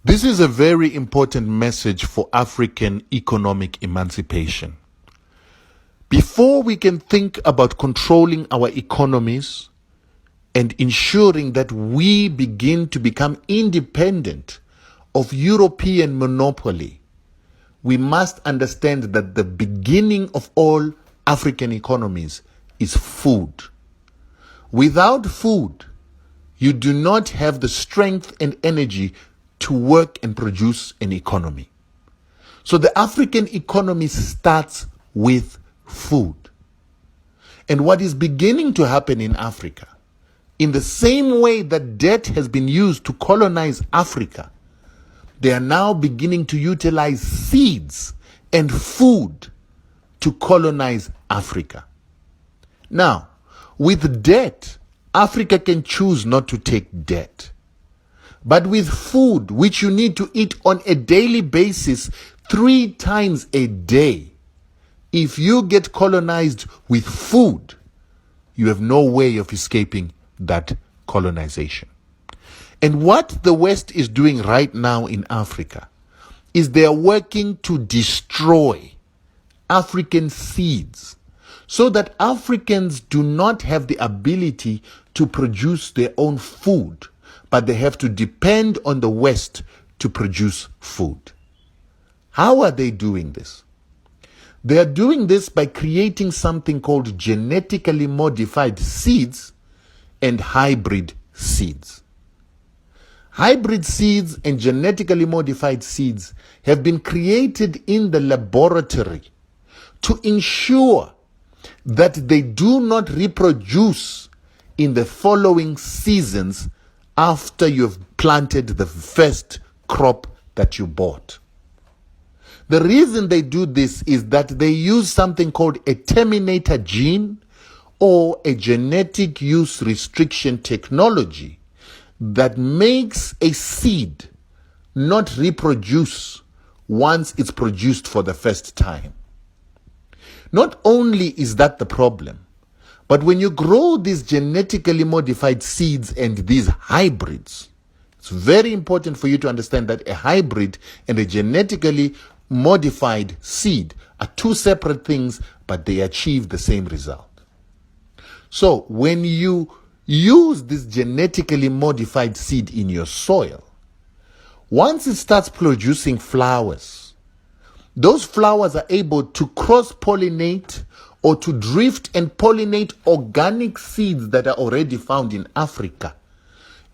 This is a very important message for African economic emancipation. Before we can think about controlling our economies and ensuring that we begin to become independent of European monopoly, we must understand that the beginning of all African economies is food. Without food, you do not have the strength and energy to work and produce an economy. So the African economy starts with food. And what is beginning to happen in Africa, in the same way that debt has been used to colonize Africa, they are now beginning to utilize seeds and food to colonize Africa. Now, with debt, Africa can choose not to take debt. But with food, which you need to eat on a daily basis, 3 times a day, if you get colonized with food, you have no way of escaping that colonization. And what the West is doing right now in Africa is they are working to destroy African seeds so that Africans do not have the ability to produce their own food, but they have to depend on the West to produce food. How are they doing this? They are doing this by creating something called genetically modified seeds and hybrid seeds. Hybrid seeds and genetically modified seeds have been created in the laboratory to ensure that they do not reproduce in the following seasons after you've planted the first crop that you bought. The reason they do this is that they use something called a terminator gene or a genetic use restriction technology that makes a seed not reproduce once it's produced for the first time. Not only is that the problem, but when you grow these genetically modified seeds and these hybrids, it's very important for you to understand that a hybrid and a genetically modified seed are 2 separate things, but they achieve the same result. So when you use this genetically modified seed in your soil, once it starts producing flowers, those flowers are able to cross-pollinate or to drift and pollinate organic seeds that are already found in Africa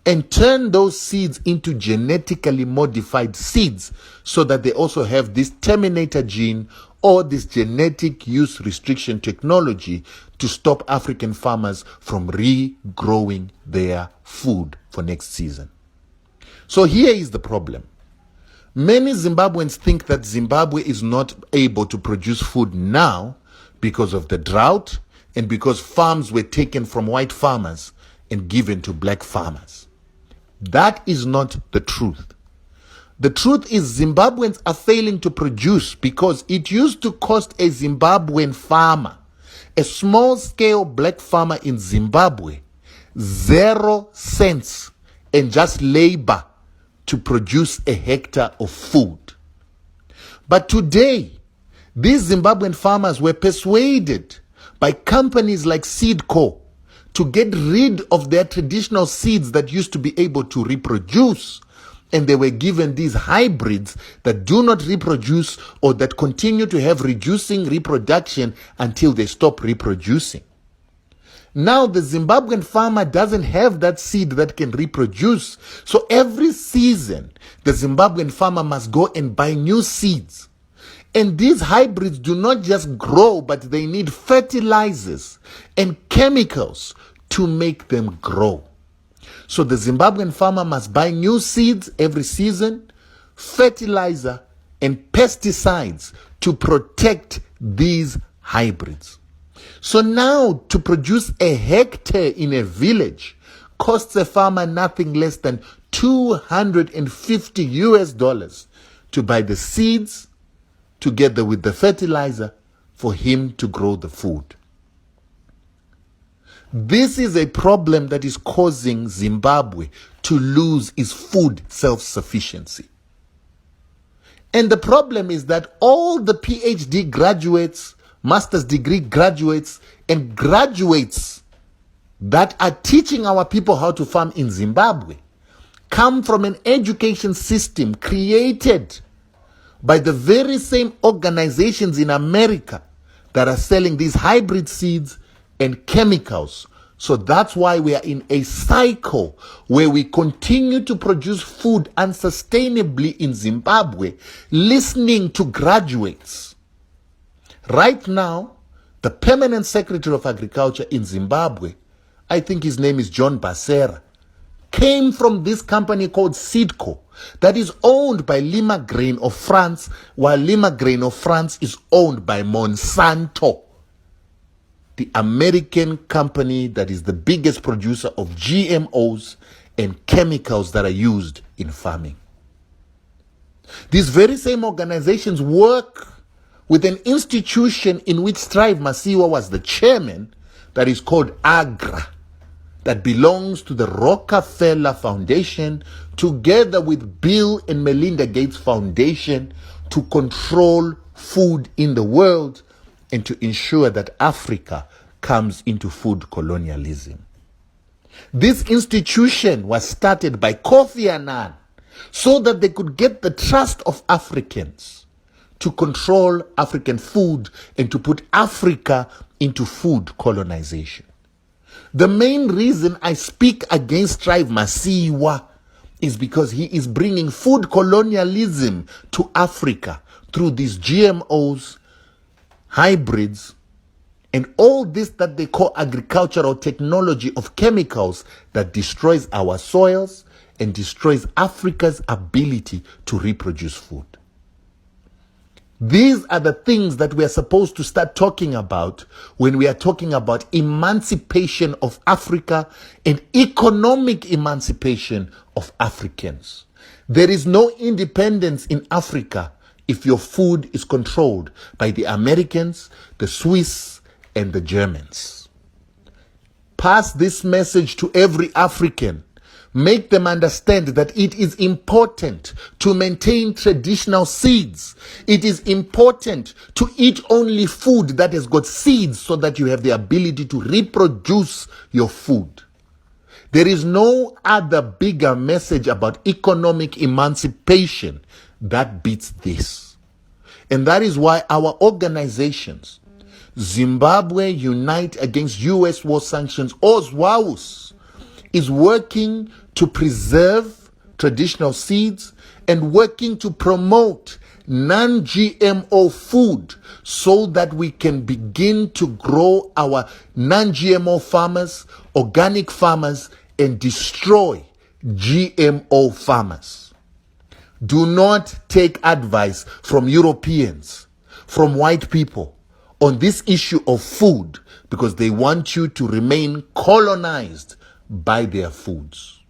and turn those seeds into genetically modified seeds so that they also have this terminator gene or this genetic use restriction technology to stop African farmers from regrowing their food for next season. So here is the problem. Many Zimbabweans think that Zimbabwe is not able to produce food now because of the drought and because farms were taken from white farmers and given to black farmers. That is not the truth. The truth is Zimbabweans are failing to produce because it used to cost a Zimbabwean farmer, a small-scale black farmer in Zimbabwe, 0 cents and just labor to produce a hectare of food. But today, these Zimbabwean farmers were persuaded by companies like Seedco to get rid of their traditional seeds that used to be able to reproduce, and they were given these hybrids that do not reproduce or that continue to have reducing reproduction until they stop reproducing. Now the Zimbabwean farmer doesn't have that seed that can reproduce, so every season the Zimbabwean farmer must go and buy new seeds. And these hybrids do not just grow, but they need fertilizers and chemicals to make them grow. So the Zimbabwean farmer must buy new seeds every season, fertilizer and pesticides to protect these hybrids. So now to produce a hectare in a village costs a farmer nothing less than $250 to buy the seeds together with the fertilizer for him to grow the food. This is a problem that is causing Zimbabwe to lose its food self-sufficiency. And the problem is that all the PhD graduates, master's degree graduates, and graduates that are teaching our people how to farm in Zimbabwe come from an education system created by the very same organizations in America that are selling these hybrid seeds and chemicals. So that's why we are in a cycle where we continue to produce food unsustainably in Zimbabwe, listening to graduates. Right now, the permanent secretary of agriculture in Zimbabwe, I think his name is John Basera, came from this company called Seedco that is owned by Lima Grain of France, while Lima Grain of France is owned by Monsanto, the American company that is the biggest producer of GMOs and chemicals that are used in farming. These very same organizations work with an institution in which Strive Masiyiwa was the chairman, that is called AGRA, that belongs to the Rockefeller Foundation, together with Bill and Melinda Gates Foundation, to control food in the world and to ensure that Africa comes into food colonialism. This institution was started by Kofi Annan so that they could get the trust of Africans to control African food and to put Africa into food colonization. The main reason I speak against Strive Masiyiwa is because he is bringing food colonialism to Africa through these GMOs, hybrids, and all this that they call agricultural technology of chemicals that destroys our soils and destroys Africa's ability to reproduce food. These are the things that we are supposed to start talking about when we are talking about emancipation of Africa and economic emancipation of Africans. There is no independence in Africa if your food is controlled by the Americans, the Swiss, and the Germans. Pass this message to every African. Make them understand that it is important to maintain traditional seeds. It is important to eat only food that has got seeds so that you have the ability to reproduce your food. There is no other bigger message about economic emancipation that beats this. And that is why our organizations, Zimbabwe Unite Against U.S. War Sanctions, OZWAUS, is working to preserve traditional seeds and working to promote non-GMO food so that we can begin to grow our non-GMO farmers, organic farmers, and destroy GMO farmers. Do not take advice from Europeans, from white people on this issue of food, because they want you to remain colonized by their foods.